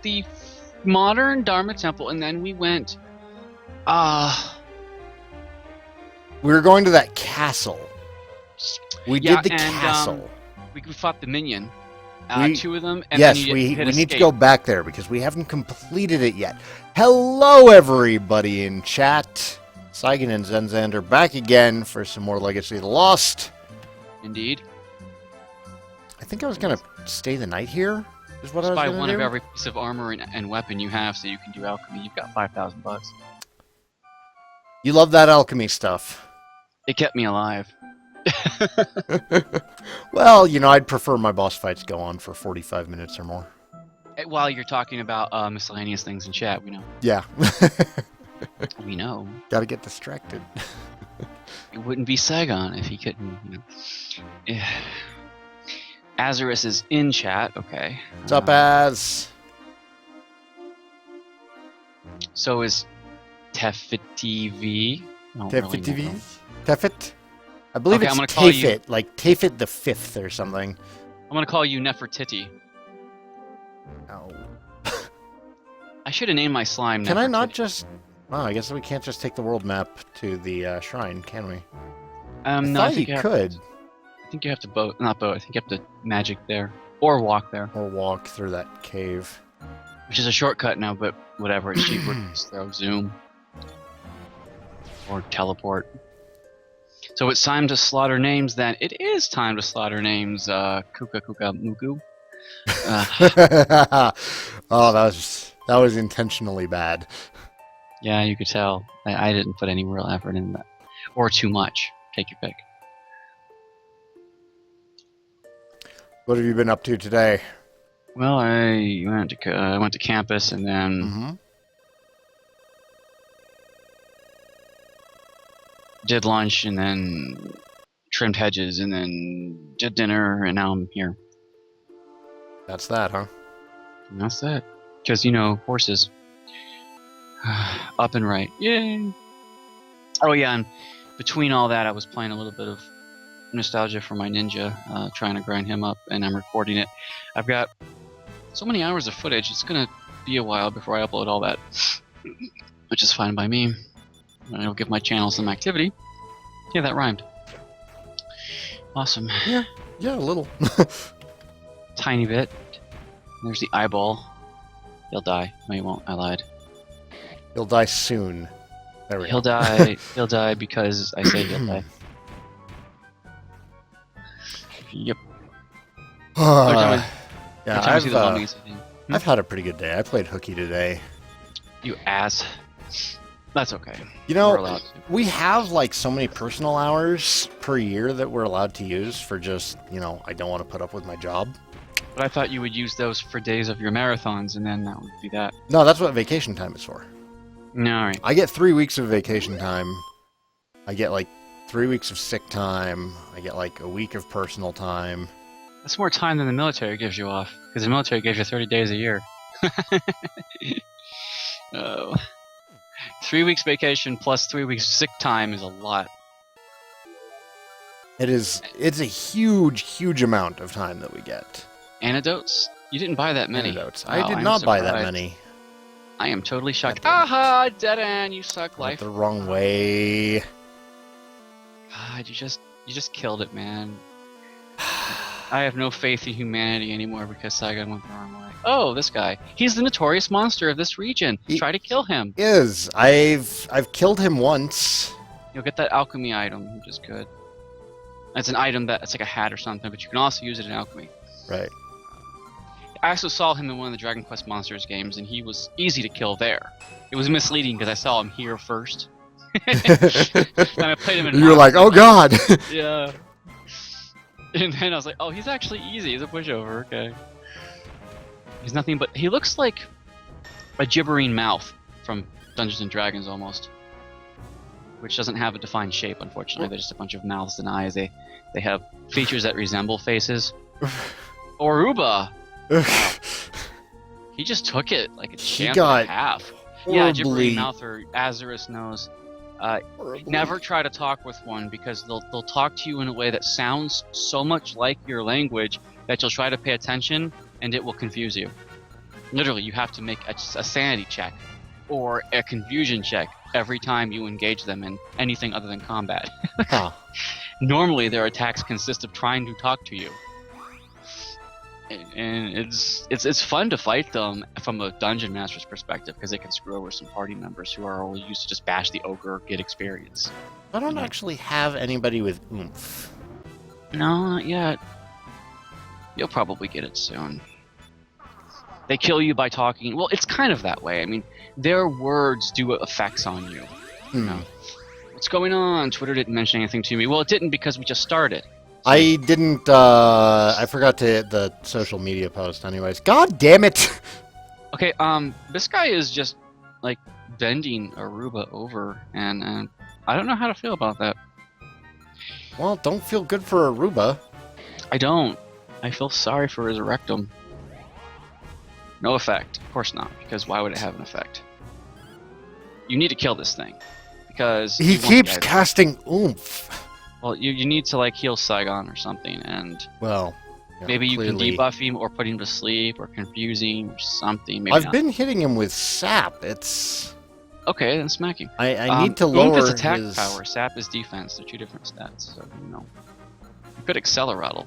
the modern Dharma Temple, and then we went. We were going to that castle. We Yeah, did the and, castle. We fought the minion. We- 2 of them, and Yes, then you we hit need to escape. go back there because we haven't completed it yet. Hello, everybody in chat. Saigan and Zenzand are back again for some more Legacy of the Lost. Indeed. I think I was going to stay the night here, is what I Just was buy going to one do. of every piece of armor and weapon you have, so you can do alchemy. You've got $5,000. You love that alchemy stuff. It kept me alive. Well, you know, I'd prefer my boss fights go on for 45 minutes or more. While you're talking about miscellaneous things in chat, we know. Yeah. We know. Gotta get distracted. It wouldn't be Saigan if he couldn't, Azarus is in chat, okay. What's up, Az? So is Tefit TV. Tefit TV? Tefit? I believe Okay, it's I'm gonna call you- Tefit, like Tefit the 5th or something. I'm gonna call you Nefertiti. Oh. I should have named my slime Can I not Nefertiti. just... Oh, I guess we can't just take the world map to the shrine, can we? No, I I thought think you have could. I think you have to not boat. I think you have to magic there. Or walk there. Or walk through that cave. Which is a shortcut now, but whatever, it's cheaper. Just throw zoom. Or teleport. So it's time to slaughter names then. It is time to slaughter names, Kuka Kuka Muku. Oh, that was intentionally bad. Yeah, you could tell. I didn't put any real effort in that. Or too much. Take your pick. What have you been up to today? Well, I went to campus and then Mm-hmm. did lunch and then trimmed hedges and then did dinner and now I'm here. That's that, huh? And that's it. Because, you know, horses. Up and right. Yay! Oh yeah, and between all that I was playing a little bit of nostalgia for my ninja, trying to grind him up, and I'm recording it. I've got so many hours of footage, it's gonna be a while before I upload all that. Which is fine by me. And it'll give my channel some activity. Yeah, that rhymed. Awesome. Yeah, a little. Tiny bit. There's the eyeball. He'll die. No, he won't. I lied. He'll die soon. There we He'll go. die. He'll die because I say he'll die. Yep. Yeah, Every time I see the mummies, I think, I've had a pretty good day. I played hooky today. you ass. That's okay. You We're know, allowed to. we have like so many personal hours per year that we're allowed to use for just, you know, I don't want to put up with my job. But I thought you would use those for days of your marathons, and then that would be that. No, that's what vacation time is for. No, all right. I get 3 weeks of vacation time. I get like 3 weeks of sick time. I get like a week of personal time. That's more time than the military gives you off, because the military gives you 30 days a year. Oh. 3 weeks vacation plus 3 weeks sick time is a lot. It's a huge amount of time that we get. Antidotes? You didn't buy that many. Antidotes. Wow, I did I'm not buy that surprised. many. I am totally shocked. Nothing. Aha! Dead end. You suck, Went life. the wrong way. God, you just killed it, man. I have no faith in humanity anymore because Saigan went the wrong way. Oh, this guy. He's the notorious monster of this region. Try to kill him. I've killed him once. You'll get that alchemy item, which is good. It's an item it's like a hat or something, but you can also use it in alchemy. Right. I also saw him in one of the Dragon Quest Monsters games, and he was easy to kill there. It was misleading because I saw him here first. And I played him in You were like, oh god! yeah. And then I was like, oh, he's actually easy. He's a pushover. Okay. He's nothing but... He looks like a gibbering mouth from Dungeons and Dragons almost. Which doesn't have a defined shape, unfortunately. They're just a bunch of mouths and eyes. They have features that resemble faces. Oruba! He just took it like a He champ got and a half. Yeah, horribly- gibbering mouth or Azarus knows. horribly- Never try to talk with one because they'll talk to you in a way that sounds so much like your language that you'll try to pay attention and it will confuse you. Literally, you have to make a sanity check or a confusion check every time you engage them in anything other than combat. Huh. Normally, their attacks consist of trying to talk to you, and it's fun to fight them from a dungeon master's perspective because they can screw over some party members who are only used to just bash the ogre, get experience. I don't actually have anybody with oomph. No, not yet. You'll probably get it soon. They kill you by talking. Well, it's kind of that way. I mean, their words do effects on you. You know, what's going on? Twitter didn't mention anything to me. Well, it didn't because we just started. So I didn't, I forgot to hit the social media post anyways. God damn it! okay, this guy is just, like, bending Aruba over, and I don't know how to feel about that. Well, don't feel good for Aruba. I don't. I feel sorry for his rectum. No effect. Of course not, because why would it have an effect? You need to kill this thing, because... He keeps casting oomph. Well, you need to, like, heal Saigan or something, and... Well, yeah, maybe you clearly. can debuff him, or put him to sleep, or confuse him, or something. Maybe I've not. been hitting him with sap. It's... Okay, then smack him. I need to Oomph lower is attack his... power, sap is defense. They're two different stats, so, you know. You could accelerate.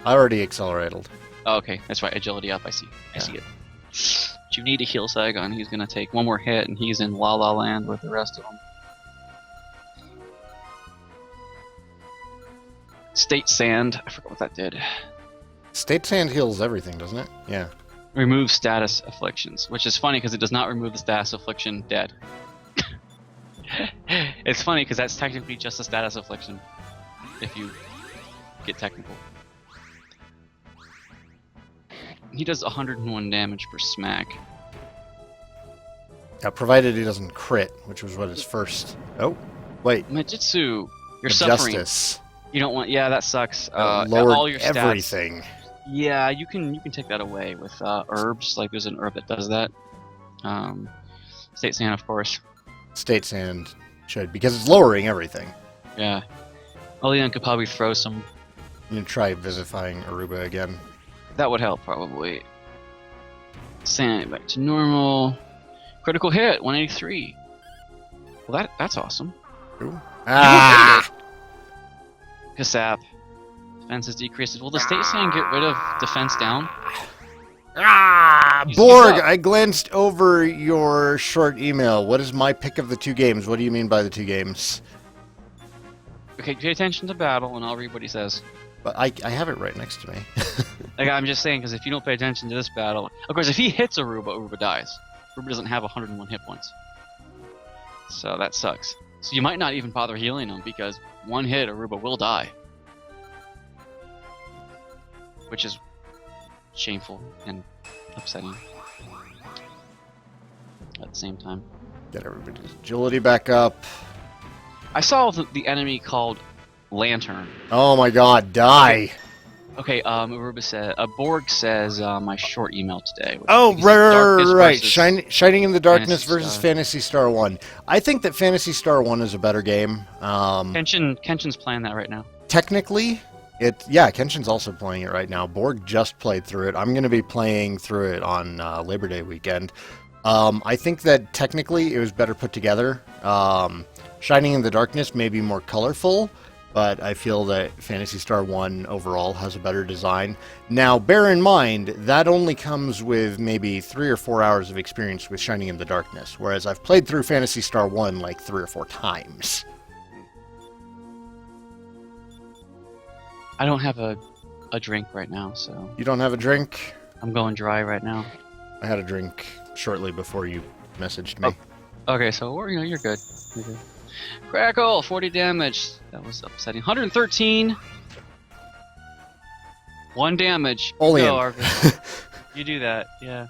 I already accelerated. Oh, okay, that's right, agility up, I see. I see it. But you need to heal Saigon. He's gonna take one more hit, and he's in La La Land with the rest of them. State Sand. I forgot what that did. State Sand heals everything, doesn't it? Yeah. Remove status afflictions, which is funny because it does not remove the status affliction dead. It's funny because that's technically just a status affliction, if you get technical. He does 101 damage per smack. Yeah, provided he doesn't crit, which was what his first... Oh, wait. Majitsu, you're suffering. Justice. You don't want... Yeah, that sucks. Lowered all your stats, everything. Yeah, you can take that away with herbs. Like there's an herb that does that. State Sand, of course. State Sand should, because it's lowering everything. Yeah. Oleon could probably throw some... You can try vivifying Aruba again. That would help, probably. Sand back to normal. Critical hit, 183. Well, that's awesome. Ooh. Ah! Kasap. Defense is decreased. Will the State Sand get rid of defense down? Ah! He's Borg, up. I glanced over your short email. What is my pick of the two games? What do you mean by the two games? Okay, pay attention to battle, and I'll read what he says. But I have it right next to me. Like, I'm just saying, because if you don't pay attention to this battle... Of course, if he hits Aruba, Aruba dies. Aruba doesn't have 101 hit points. So that sucks. So you might not even bother healing him, because one hit, Aruba will die. Which is shameful and upsetting at the same time. Get everybody's agility back up. I saw the enemy called Lantern. Oh my god, die! Okay, Aruba said, Borg says my short email today. Oh, Darkness right. versus Shining in the Darkness Phantasy versus Star. Phantasy Star 1. I think that Phantasy Star 1 is a better game. Kenshin's playing that right now. Technically, Kenshin's also playing it right now. Borg just played through it. I'm going to be playing through it on Labor Day weekend. I think that technically it was better put together. Shining in the Darkness may be more colorful, but I feel that Phantasy Star 1 overall has a better design. Now, bear in mind, that only comes with maybe 3 or 4 hours of experience with Shining in the Darkness, whereas I've played through Phantasy Star 1 like 3 or 4 times. I don't have a drink right now, so You don't have a drink? I'm going dry right now. I had a drink shortly before you messaged me. Okay, so you're good. You're good. Crackle, 40 damage. That was upsetting. 113. 1 damage. Oleon. Go, Arvid. You do that, yeah.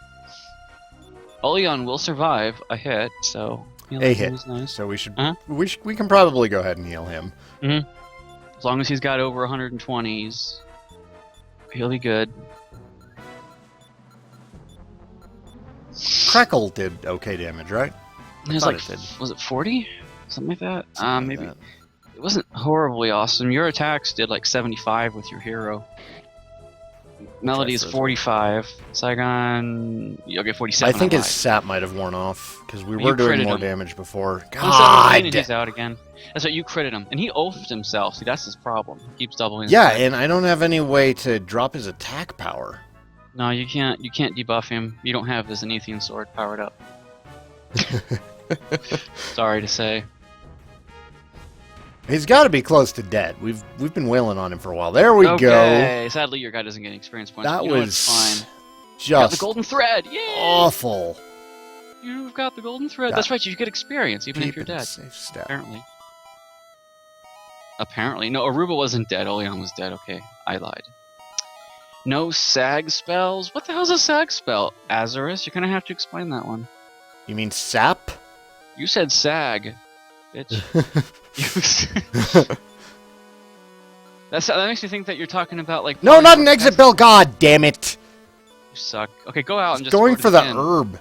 Oleon will survive a hit, so A hit. is nice. So we should, Huh? we can probably go ahead and heal him. As long as he's got over 120s, he'll be good. Crackle did okay damage, right? It was thought like, it did. was it 40? Something like that? Something like Maybe. that. It wasn't horribly awesome. Your attacks did like 75 with your hero. Melody is Frozen. 45. Saigan, you'll get 47. I think I his lied. sap might have worn off because we You were doing critted more him. damage before. Once that was in and God. he's out again. That's right, you critted him. And he oafed himself. See, that's his problem. He keeps doubling his Yeah, attack. and I don't have any way to drop his attack power. No, you can't debuff him. You don't have the Zenithian sword powered up. Sorry to say. He's got to be close to dead. We've been wailing on him for a while. There we go. Okay. Sadly, your guy doesn't get any experience points. That You know what? was It's fine. You got the just golden thread. Yay! awful. You've got the golden thread. Got That's right. You get experience even if Keep you're it dead. safe step. Apparently. No, Aruba wasn't dead. Oleon was dead. Okay, I lied. No sag spells? What the hell's a sag spell? Azarus? You're gonna have to explain that one. You mean sap? You said sag, bitch. That makes me think that you're talking about like. No, not an exit bell. God damn it! You suck. Okay, go out and It's just going go to for the inn. herb.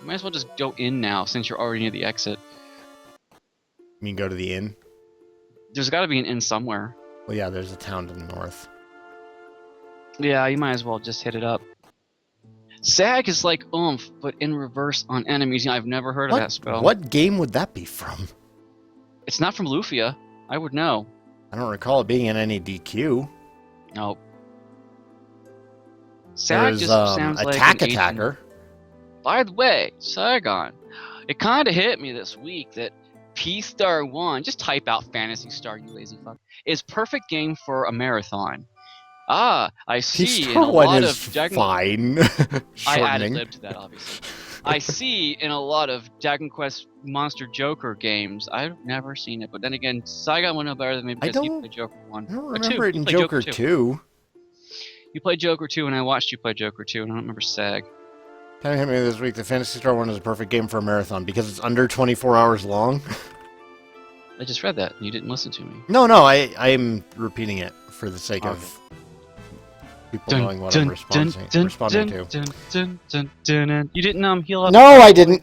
You might as well just go in now since you're already near the exit. You mean go to the inn? There's got to be an inn somewhere. Well, yeah, there's a town to the north. Yeah, you might as well just hit it up. Sag is like oomph, but in reverse on enemies. You know, I've never heard of that spell. What game would that be from? It's not from Lufia. I would know. I don't recall it being in any DQ. No. Sag There's just sounds like Attack an ancient- Attacker. By the way, Saigon, it kind of hit me this week that P-Star 1, just type out Fantasy Star, you lazy fuck, is perfect game for a marathon. Ah, I see in a P-Star 1 lot is of Dragon... fine. I added Shortening. lib to that, obviously. I see in a lot of Dragon Quest Monster Joker games. I've never seen it, but then again, Saigon would know better than me because he don't- played Joker 1. I don't Or remember 2. it You in played Joker 2. You played Joker 2, and I watched you play Joker 2, and I don't remember Sag. Kind of hit me this week. The Phantasy Star 1 is a perfect game for a marathon because it's under 24 hours long. I just read that, and you didn't listen to me. No, I'm repeating it for the sake of people knowing what I'm responding to. You didn't heal up. No, I didn't.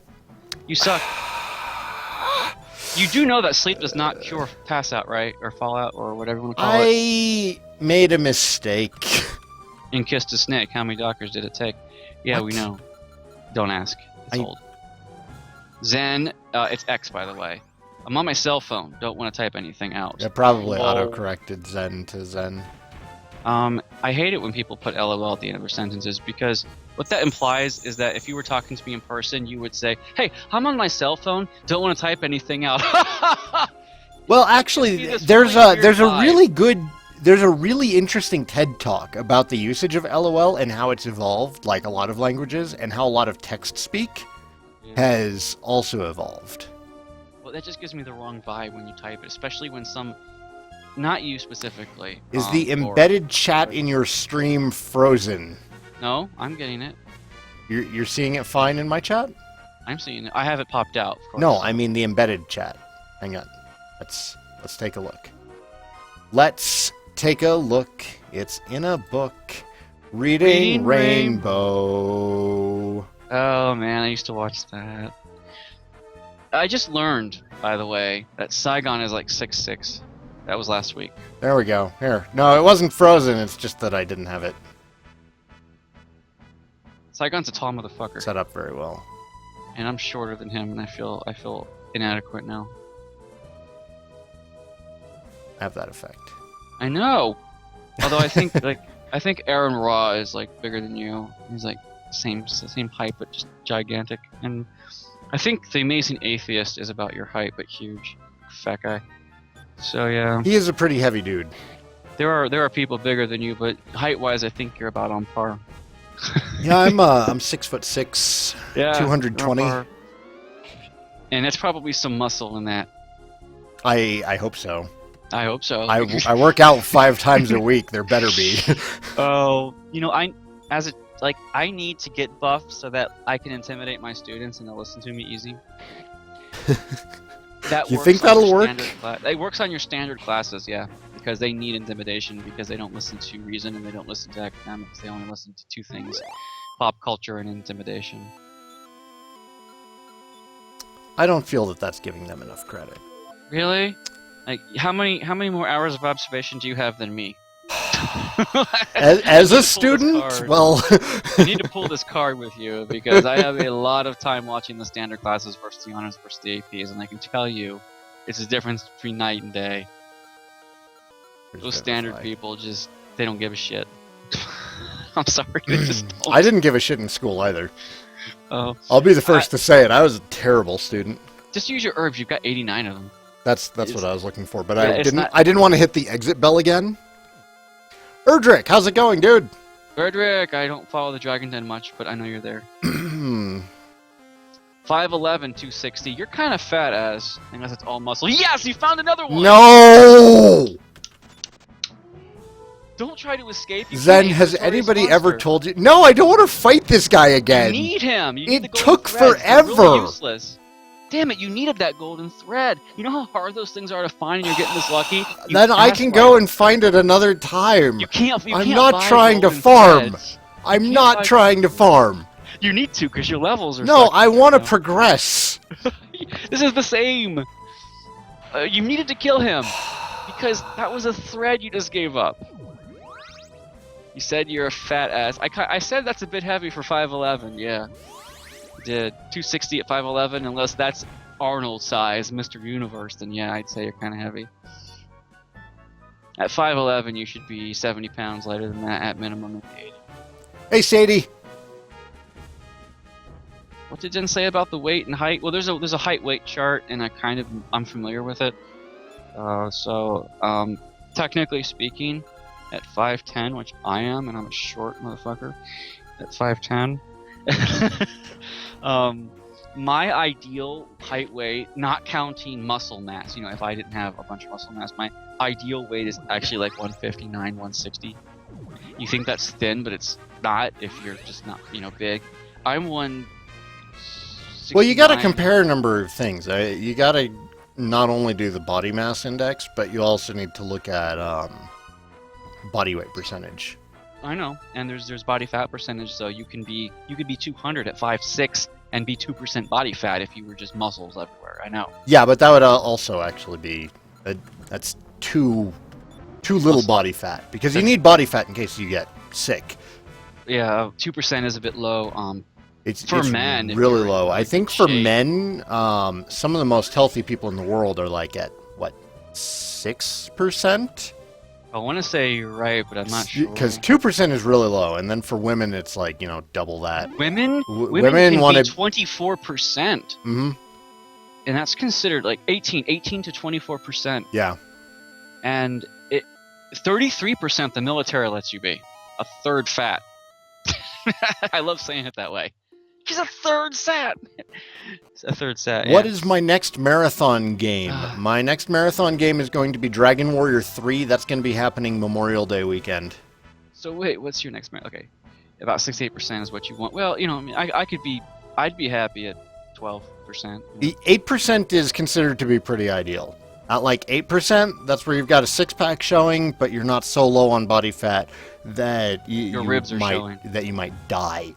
You suck. You do know that sleep does not cure pass out, right? Or fallout, or whatever you want to call it. I made a mistake. And kissed a snake. How many doctors did it take? Yeah, What? we know. Don't ask. It's old. Zen, it's X, by the way. I'm on my cell phone. Don't want to type anything out. It probably Lol. auto-corrected Zen to Zen. I hate it when people put LOL at the end of their sentences because what that implies is that if you were talking to me in person, you would say, "Hey, I'm on my cell phone. Don't want to type anything out." Well, See actually, this there's really a weird there's a really interesting TED talk about the usage of LOL and how it's evolved, like a lot of languages, and how a lot of text speak Yeah. has also evolved. Well, that just gives me the wrong vibe when you type it, especially when some, not you specifically. Is the or- embedded chat in your stream frozen? No, I'm getting it. You're seeing it fine in my chat? I'm seeing it. I have it popped out. Of course. No, I mean the embedded chat. Hang on. Let's take a look. Let's take a look. It's in a book. Reading Reading Rainbow. Oh man, I used to watch that. I just learned, by the way, that Saigon is like 6'6". That was last week. There we go. Here. No, it wasn't frozen. It's just that I didn't have it Saigon's a tall motherfucker, set up very well. and I'm shorter than him, and I feel inadequate now. Have that effect. I know. Although I think I think Aaron Raw is like bigger than you. He's like same height but just gigantic. And I think the Amazing Atheist is about your height but huge, fat guy. So yeah, He is a pretty heavy dude. there are people bigger than you, but height wise, I think you're about on par. Yeah, I'm 6'6". Yeah, 220. you're on par. And that's probably some muscle in that. I hope so. I hope so. I work out 5 times a week. There better be. Oh, you know, I need to get buff so that I can intimidate my students and they'll listen to me easy. That You works think on that'll your work? It works on your standard classes, yeah, because they need intimidation because they don't listen to reason and they don't listen to academics. They only listen to 2 things: pop culture and intimidation. I don't feel that that's giving them enough credit. Really? Like, how many more hours of observation do you have than me? As a student, well, you need to pull this card with you because I have a lot of time watching the standard classes versus the honors versus the APs, and I can tell you, it's a difference between night and day. Those standard people they don't give a shit. I'm sorry, they just don't. I didn't give a shit in school either. Oh, I'll be the first to say it. I was a terrible student. just use your herbs. You've got 89 of them. That's what I was looking for, but Yeah, I didn't want to hit the exit bell again. Erdrick, how's it going, dude? Frederick, I don't follow the Dragon Den much, but I know you're there. 5'11", 260. You're kind of fat, as unless it's all muscle. Yes, you found another one. No! Don't try to escape. Zen, has anybody ever told you? No, I don't want to fight this guy again. You need him. You need the It golden took thread. forever. It's really useless. Damn it! You needed that golden thread. You know how hard those things are to find, and you're getting this lucky. Then I can go and find it another time. You can't. I'm not trying to farm. I'm not trying to farm. You need to, because your levels are. No, I want to progress. This is the same. You needed to kill him because that was a thread you just gave up. You said you're a fat ass. I said that's a bit heavy for 5'11". Yeah. Did 260 at 5'11", unless that's Arnold size, Mr. Universe, then yeah, I'd say you're kind of heavy. At 5'11", you should be 70 pounds lighter than that at minimum. Hey, Sadie. What did Jen say about the weight and height? Well, there's a height weight chart, and I'm familiar with it. Technically speaking, at 5'10", which I am, and I'm a short motherfucker, at 5'10". My ideal height weight, not counting muscle mass, if I didn't have a bunch of muscle mass, my ideal weight is actually like 159, 160. You think that's thin, but it's not if you're just not, big. I'm 169. Well, you got to compare a number of things. You got to not only do the body mass index, but you also need to look at body weight percentage. I know, and there's body fat percentage, so you could be 200 at 5'6" and be 2% body fat if you were just muscles everywhere. I know. Yeah, but that would also actually be that's too little body fat, because you need body fat in case you get sick. Yeah, 2% is a bit low. It's men, really low. I think for men, some of the most healthy people in the world are like at what, 6%. I want to say you're right, but I'm not sure. Because 2% is really low, and then for women, it's like, double that. Women women want to be 24%. Mm-hmm. And that's considered like 18 to 24%. Yeah. And 33% the military lets you be. A third fat. I love saying it that way. She's a third sat. A third sat. What is my next marathon game? My next marathon game is going to be Dragon Warrior 3. That's going to be happening Memorial Day weekend. So wait, what's your next marathon? Okay, about 68% is what you want. Well, I'd be happy at 12%. 8% is considered to be pretty ideal. At like 8%, that's where you've got a six-pack showing, but you're not so low on body fat that your ribs are showing. That you might die.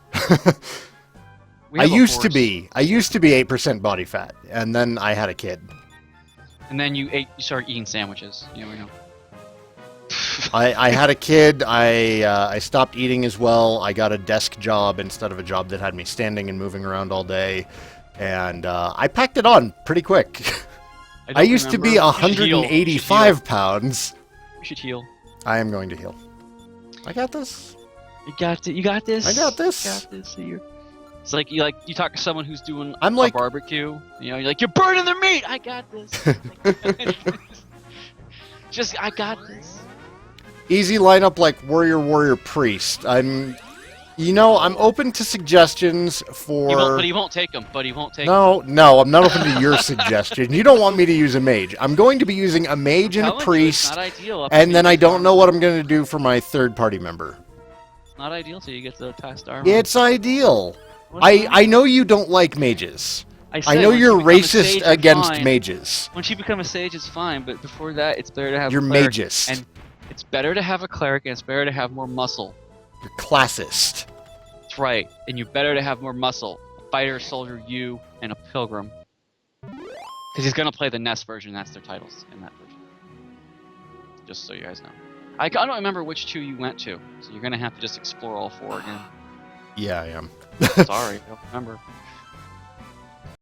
I used to be 8% body fat, and then I had a kid. And then you started eating sandwiches. We know. I had a kid. I stopped eating as well. I got a desk job instead of a job that had me standing and moving around all day, and I packed it on pretty quick. I used to be 185 pounds. You should heal. I am going to heal. I got this. You got this. I got this. You got this. It's like you talk to someone who's doing a barbecue. You're like, you're burning their meat. I got this. I got this. Easy lineup like warrior priest. I'm open to suggestions for. But he won't take them. No, I'm not open to your suggestion. You don't want me to use a mage. I'm going to be using a mage and a priest. It's not ideal. And then I don't know what I'm going to do for my third party member. It's not ideal till you get the test armor. It's ideal. I know you don't like mages. I know you're racist against mages. Once you become a sage, it's fine, but before that, it's better to have. You're a cleric, magist. and it's better to have a cleric, and it's better to have more muscle. You're classist. That's right, and you're better to have more muscle. A fighter, soldier, you, and a pilgrim. Because he's gonna play the NES version. That's their titles in that version. Just so you guys know. I don't remember which 2 you went to, so you're gonna have to just explore all 4 again. Yeah, I am. Sorry, I don't remember.